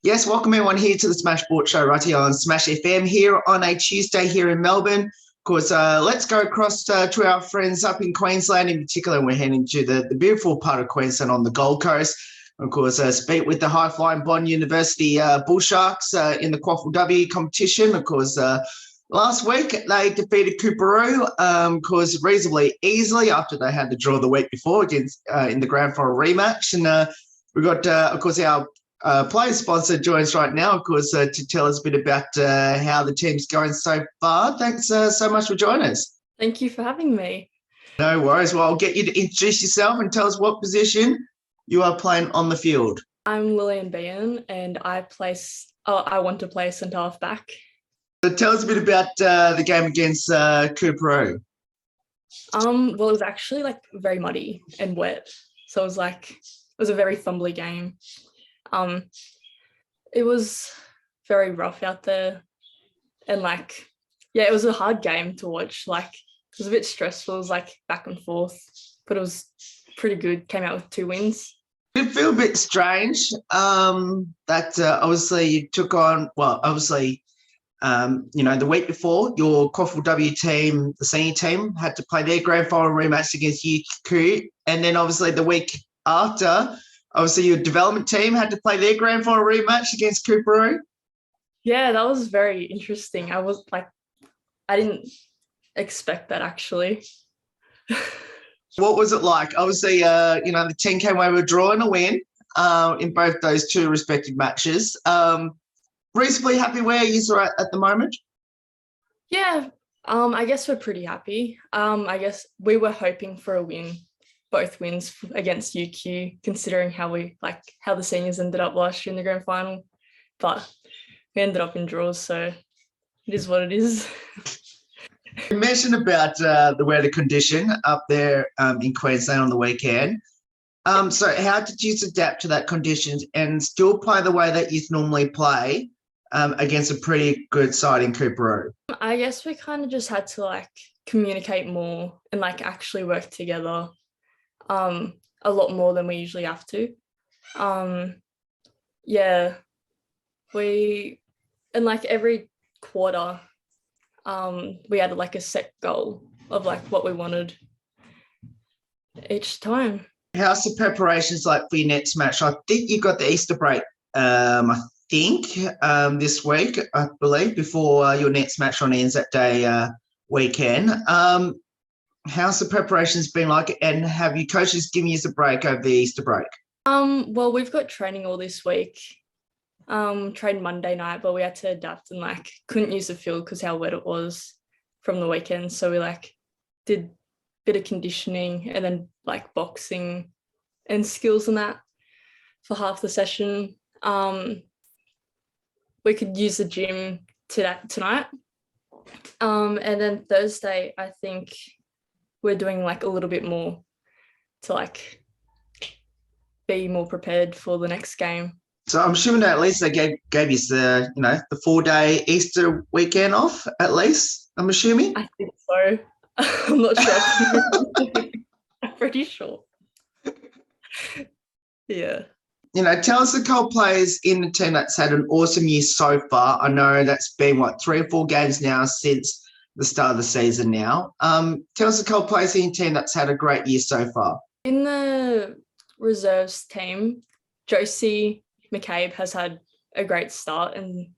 Yes, welcome everyone here to the Smash Sport Show right here on Smash FM here on a Tuesday here in Melbourne. Of course, let's go across to our friends up in Queensland. In particular, we're heading to the beautiful part of Queensland on the Gold Coast. Of course, speak with the high-flying Bond University Bull Sharks in the QAFLW competition. Of course, last week they defeated Coorparoo, of course, reasonably easily after they had the draw the week before against in the grand final rematch. And we've got, of course, our player sponsor joins right now, of course, to tell us a bit about how the team's going so far. Thanks so much for joining us. Thank you for having me. No worries. Well, I'll get you to introduce yourself and tell us what position you are playing on the field. I'm Lillian Behan and I want to play centre half back. So tell us a bit about the game against Coorparoo. Well, it was actually very muddy and wet. So it was a very fumbly game. It was very rough out there and it was a hard game to watch. It was a bit stressful. It was back and forth, but it was pretty good. Came out with 2 wins. It feel a bit strange that obviously you took on, the week before your QAFLW team, the senior team, had to play their grand final rematch against UQ, and then obviously the week after, obviously your development team had to play their grand final rematch against Coorparoo. Yeah, that was very interesting. I didn't expect that actually. What was it like? Obviously, the team came away with a draw and a win in both those 2 respective matches. Reasonably happy where you are at the moment? Yeah, I guess we're pretty happy. I guess we were hoping for a win, both wins against UQ, considering how the seniors ended up last year in the grand final. But we ended up in draws, so it is what it is. You mentioned about the weather condition up there in Queensland on the weekend. So how did you adapt to that condition and still play the way that you normally play against a pretty good side in Coorparoo? I guess we kind of just had to communicate more and actually work together a lot more than we usually have to. Every quarter we had a set goal of what we wanted each time. How's the preparations for your next match? I think you got the Easter break this week, I believe, before your next match on Anzac Day weekend. How's the preparations been like, and have your coaches given you a break over the Easter break? Well, we've got training all this week. Trained Monday night, but we had to adapt and couldn't use the field because how wet it was from the weekend. So we did a bit of conditioning and then boxing and skills and that for half the session. We could use the gym tonight. And then Thursday, I think we're doing a little bit more to be more prepared for the next game. So I'm assuming that at least they gave you the 4-day Easter weekend off, at least, I'm assuming? I think so. I'm not sure. I'm pretty sure. Yeah. Tell us the couple players in the team that's had an awesome year so far. I know that's been, 3 or 4 games now since the start of the season now. Tell us the couple players in your team that's had a great year so far. In the reserves team, Josie McCabe has had a great start, and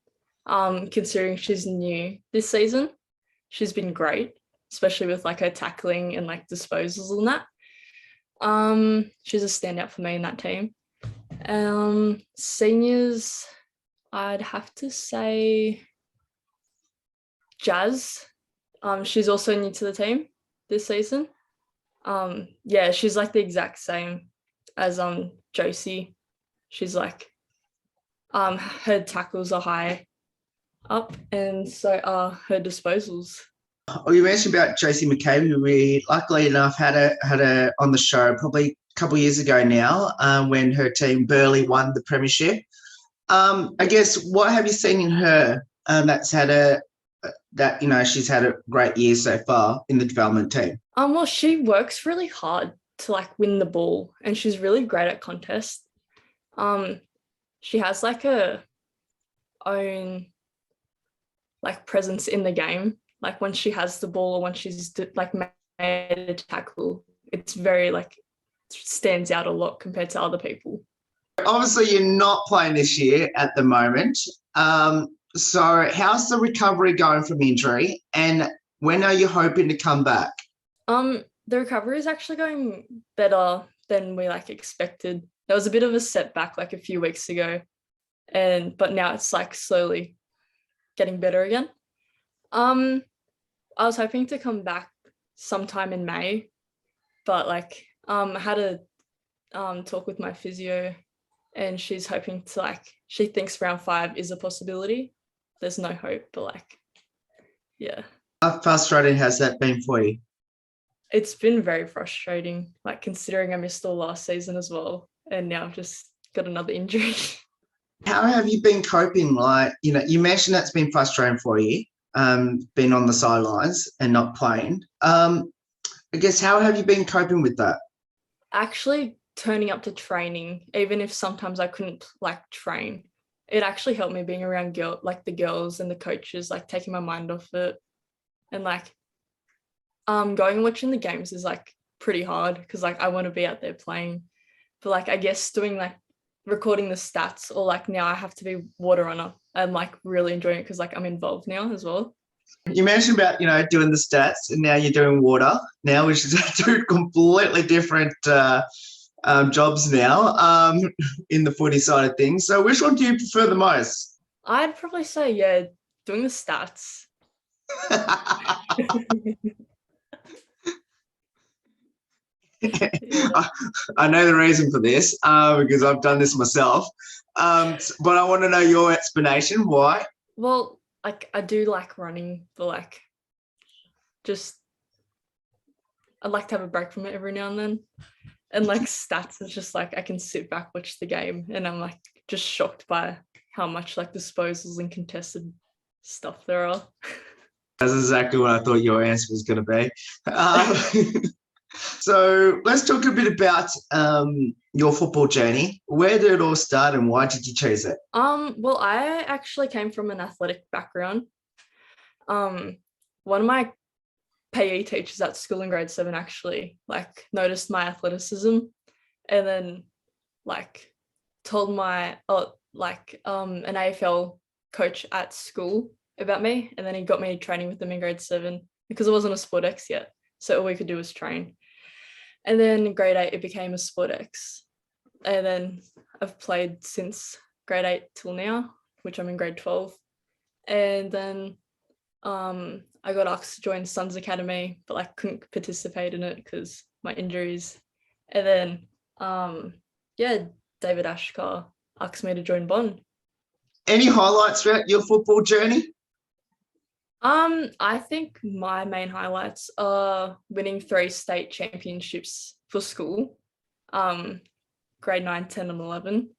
considering she's new this season, she's been great, especially with her tackling and disposals and that. She's a standout for me in that team. Seniors, I'd have to say Jazz. She's also new to the team this season. She's the exact same as Josie. She's her tackles are high up, and so are her disposals. Oh, you mentioned about Josie McCabe, who we luckily enough had her on the show probably a couple of years ago now, when her team Burleigh won the Premiership. I guess what have you seen in her that's had she's had a great year so far in the development team? Well, she works really hard to win the ball, and she's really great at contests. She has a own like presence in the game. Like when she has the ball or when she's like made a tackle, it's very like stands out a lot compared to other people. Obviously, you're not playing this year at the moment. So how's the recovery going from injury, and when are you hoping to come back? The recovery is actually going better than we like expected. There was a bit of a setback like a few weeks ago, but now it's like slowly getting better again. I was hoping to come back sometime in May, but like I had a talk with my physio, and she's hoping to like, she thinks round 5 is a possibility. There's no hope, but like, yeah. How frustrating has that been for you? It's been very frustrating, like considering I missed all last season as well, and now I've just got another injury. How have you been coping? Like, you mentioned that's been frustrating for you, being on the sidelines and not playing. I guess, how have you been coping with that? Actually turning up to training, even if sometimes I couldn't like train, it actually helped me being around the girls and the coaches, like taking my mind off it. And like going and watching the games is like pretty hard because like I want to be out there playing, but like I guess doing like recording the stats, or like now I have to be water runner. I'm like really enjoying it because like I'm involved now as well. You mentioned about doing the stats, and now you're doing water now, which is two completely different jobs now in the footy side of things. So which one do you prefer the most? I'd probably say doing the stats. I know the reason for this because I've done this myself, but I want to know your explanation. Why? Well, like I do like running, but like just I'd like to have a break from it every now and then. And like stats is just like I can sit back, watch the game, and I'm like just shocked by how much like disposals and contested stuff there are. That's exactly what I thought your answer was going to be. So let's talk a bit about your football journey. Where did it all start, and why did you choose it? Well, I actually came from an athletic background. One of my PE teachers at school in grade 7 actually like noticed my athleticism, and then like told my an AFL coach at school about me, and then he got me training with them in grade 7 because it wasn't a Sport X yet, so all we could do was train. And then in grade 8 it became a Sport X, and then I've played since grade 8 till now, which I'm in grade 12. And then I got asked to join Suns Academy, but I couldn't participate in it because my injuries. And then David Ashkar asked me to join Bond. Any highlights throughout your football journey? I think my main highlights are winning 3 state championships for school, grade 9, 10 and 11,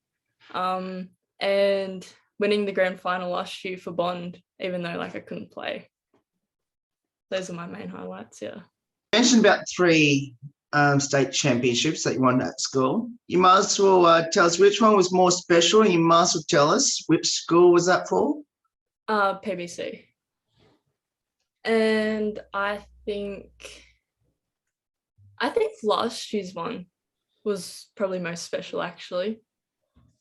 and winning the grand final last year for Bond, even though like I couldn't play. Those are my main highlights. Yeah. You mentioned about 3 state championships that you won at school. You might as well tell us which one was more special, and you might as well tell us which school was that for? PBC. And I think last year's one was probably most special actually.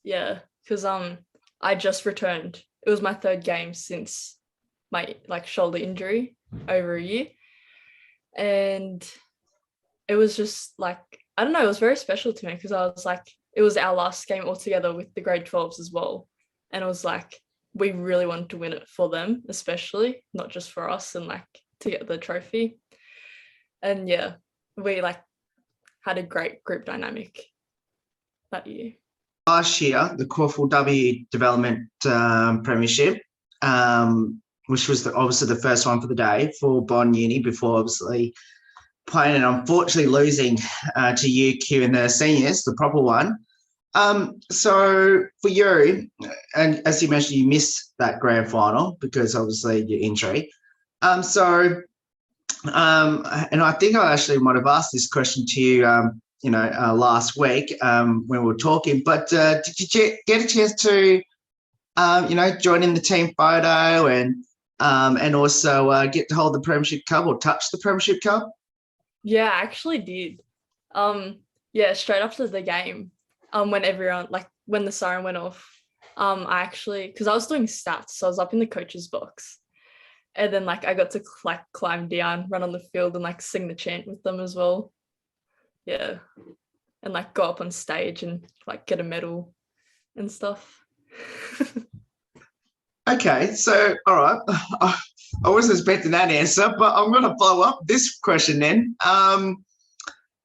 Yeah, because I just returned. It was my 3rd game since my like shoulder injury over a year, and it was just like, I don't know, it was very special to me because I was like, it was our last game all together with the grade 12s as well, and it was like we really wanted to win it for them, especially, not just for us, and like to get the trophy. And yeah, we like had a great group dynamic that year. Last year, the QAFLW Development Premiership, which was obviously the first one for the day for Bond Uni, before obviously playing and unfortunately losing to UQ in the seniors, the proper one. So for you, and as you mentioned, you missed that grand final because obviously your injury. And I think I actually might have asked this question to you, last week when we were talking. But did you get a chance to joining the team photo and also get to hold the Premiership Cup or touch the Premiership Cup? Yeah, I actually did. Straight after the game, when the siren went off, I actually, because I was doing stats, so I was up in the coach's box, and then I got to climb down, run on the field, and sing the chant with them as well. Yeah, and go up on stage and get a medal and stuff. Okay, so all right, I wasn't expecting that answer, but I'm going to follow up this question then.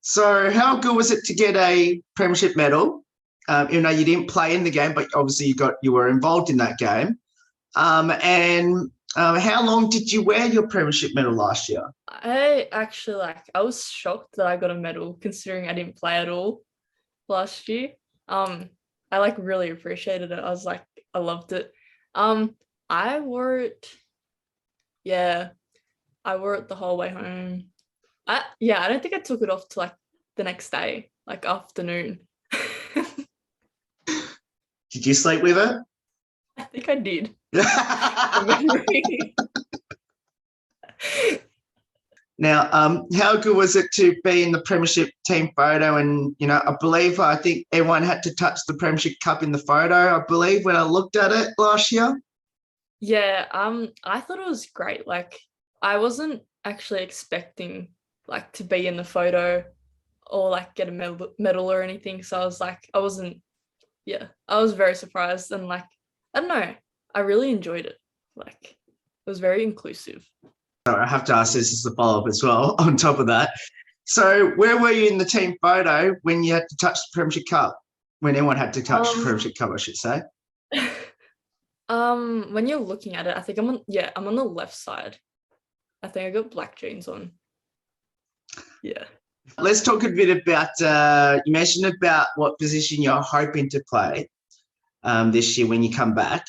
So how good was it to get a Premiership medal? Even though you didn't play in the game, but obviously you were involved in that game. And how long did you wear your Premiership medal last year? I actually I was shocked that I got a medal considering I didn't play at all last year. I really appreciated it. I was I loved it. I wore it. Yeah, I wore it the whole way home. I don't think I took it off till the next day, afternoon. Did you sleep with it? I think I did. Now, how good was it to be in the Premiership team photo? And, I think everyone had to touch the Premiership Cup in the photo, I believe, when I looked at it last year. Yeah, I thought it was great. I wasn't actually expecting to be in the photo or get a medal or anything. So I was I was very surprised and I don't know, I really enjoyed it. It was very inclusive. I have to ask this as a follow-up as well on top of that. So where were you in the team photo when you had to touch the Premiership Cup? When everyone had to touch the Premiership Cup, I should say. When you're looking at it, I think I'm on the left side. I think I got black jeans on. Yeah. Let's talk a bit about, you mentioned about what position you're hoping to play this year when you come back.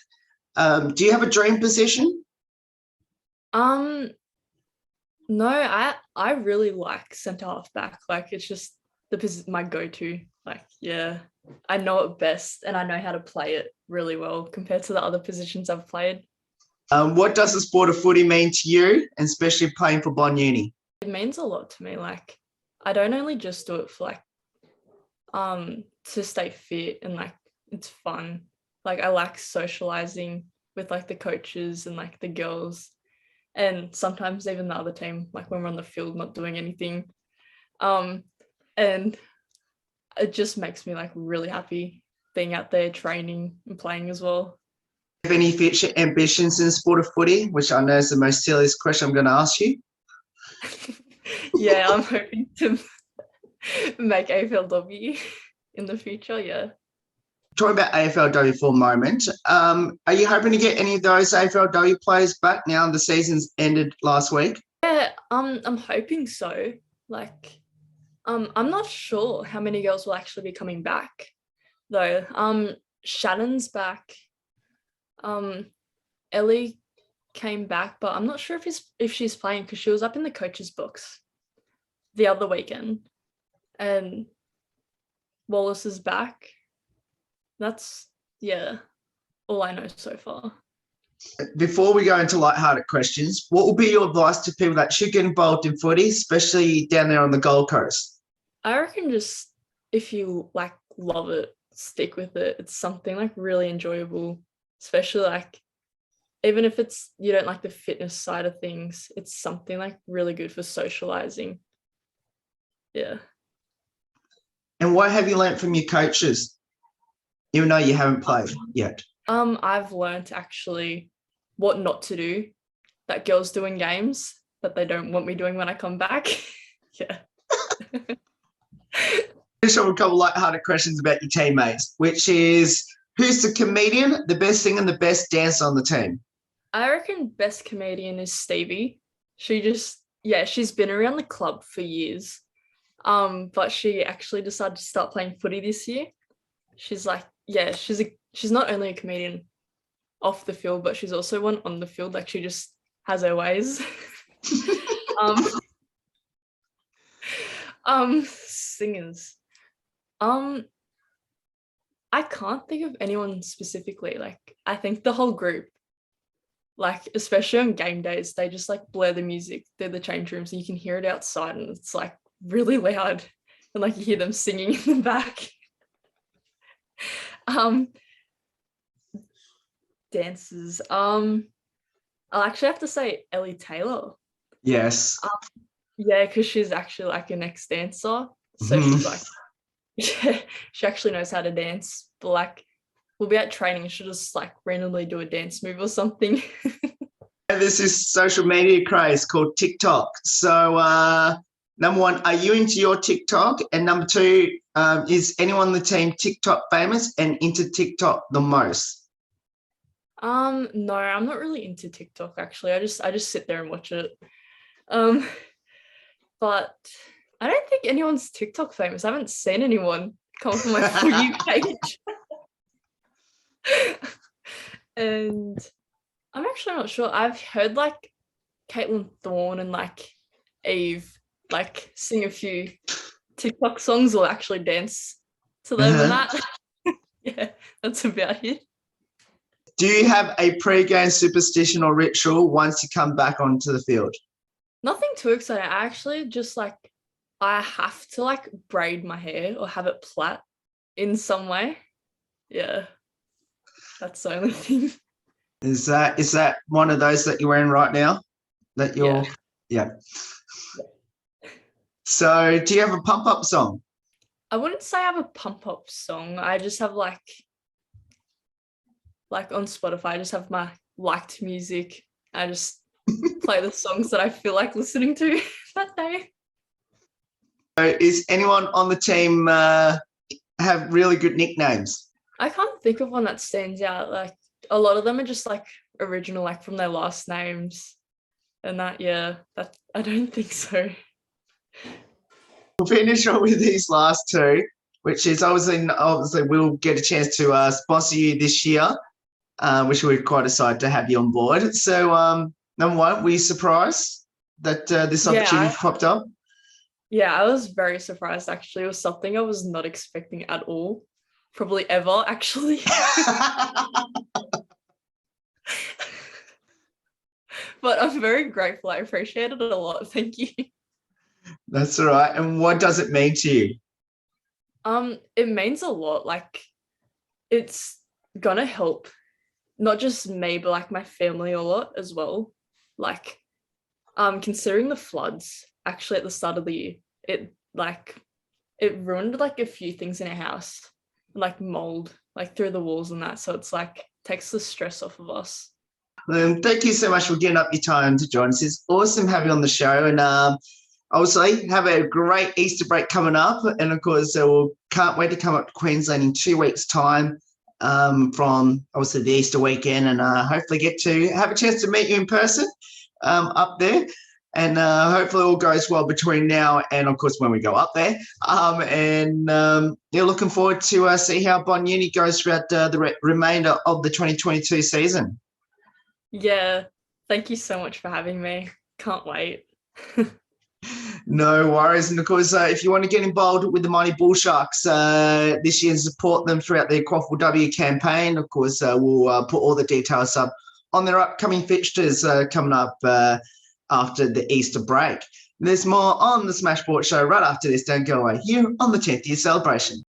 Do you have a dream position? No, I really like centre half back. It's just my go-to. I know it best and I know how to play it really well compared to the other positions I've played. What does the sport of footy mean to you, and especially playing for Bond Uni? It means a lot to me. I don't only just do it for to stay fit and it's fun. I like socializing with the coaches and the girls, and sometimes even the other team, when we're on the field not doing anything. And it just makes me really happy being out there training and playing as well. Do you have any future ambitions in the sport of footy, which I know is the most silliest question I'm going to ask you? Yeah, I'm hoping to make AFLW in the future, yeah. Talking about AFLW for a moment, are you hoping to get any of those AFLW players back now the season's ended last week? Yeah, I'm hoping so. I'm not sure how many girls will actually be coming back though. Shannon's back. Ellie came back, but I'm not sure if she's playing because she was up in the coach's box the other weekend. And Wallace is back. That's all I know so far. Before we go into lighthearted questions, what will be your advice to people that should get involved in footy, especially down there on the Gold Coast? I reckon just if you love it, stick with it. It's something really enjoyable, especially even if you don't like the fitness side of things, it's something really good for socializing. Yeah. And what have you learnt from your coaches, even though you haven't played yet? I've learnt actually what not to do that girls do in games that they don't want me doing when I come back. Yeah. Finish off a couple lighthearted questions about your teammates, which is, who's the comedian, the best singer, and the best dancer on the team? I reckon best comedian is Stevie. She's been around the club for years. But she actually decided to start playing footy this year. She's she's not only a comedian off the field, but she's also one on the field. She just has her ways. Singers. I can't think of anyone specifically. Like, I think the whole group, like, especially on game days, they just like blare the music through the change rooms and you can hear it outside and it's like really loud and like you hear them singing in the back. Dances. I'll actually have to say Ellie Taylor. Yes. Yeah, because she's actually like an ex-dancer. So she's like, yeah, she actually knows how to dance. But like, we'll be at training and she'll just like randomly do a dance move or something. And there's this social media craze called TikTok. So number one, are you into your TikTok? And number two, is anyone on the team TikTok famous and into TikTok the most? No, I'm not really into TikTok actually. I just sit there and watch it. But I don't think anyone's TikTok famous. I haven't seen anyone come from my For You page. And I'm actually not sure. I've heard like Caitlin Thorne and like Eve like sing a few TikTok songs or actually dance to them and that. Yeah, that's about it. Do you have a pre-game superstition or ritual once you come back onto the field? Nothing too exciting. I actually just like, I have to like braid my hair or have it plait in some way. Yeah, that's the only thing. Is that one of those that you're wearing right now? That you're, yeah. So do you have a pump-up song? I wouldn't say I have a pump-up song. I just have like on Spotify, I just have my liked music. I just play the songs that I feel like listening to that day. So is anyone on the team have really good nicknames? I can't think of one that stands out. Like a lot of them are just like original, like from their last names and that. Yeah, that I don't think so. We'll finish on with these last two, which is obviously we'll get a chance to sponsor you this year, which we're quite excited to have you on board. So number one, were you surprised that this opportunity popped up? Yeah, I was very surprised actually. It was something I was not expecting at all. Probably ever, actually. But I'm very grateful. I appreciate it a lot. Thank you. That's all right. And what does it mean to you? It means a lot. Like, it's gonna help not just me, but like my family a lot as well. Like, considering the floods actually at the start of the year, it ruined like a few things in our house, like mold, like through the walls and that. So it's like takes the stress off of us. Thank you so much for getting up your time to join us. It's awesome having you on the show. And obviously, have a great Easter break coming up. And of course, we can't wait to come up to Queensland in 2 weeks' time from obviously the Easter weekend, and hopefully get to have a chance to meet you in person up there. And hopefully all goes well between now and, of course, when we go up there. Looking forward to see how Bon Uni goes throughout the remainder of the 2022 season. Yeah, thank you so much for having me. Can't wait. No worries. And of course, if you want to get involved with the Mighty Bull Sharks this year and support them throughout their QAFLW campaign, of course, we'll put all the details up on their upcoming fixtures coming up after the Easter break. There's more on the Smashboard Show right after this. Don't go away here on the 10th year celebration.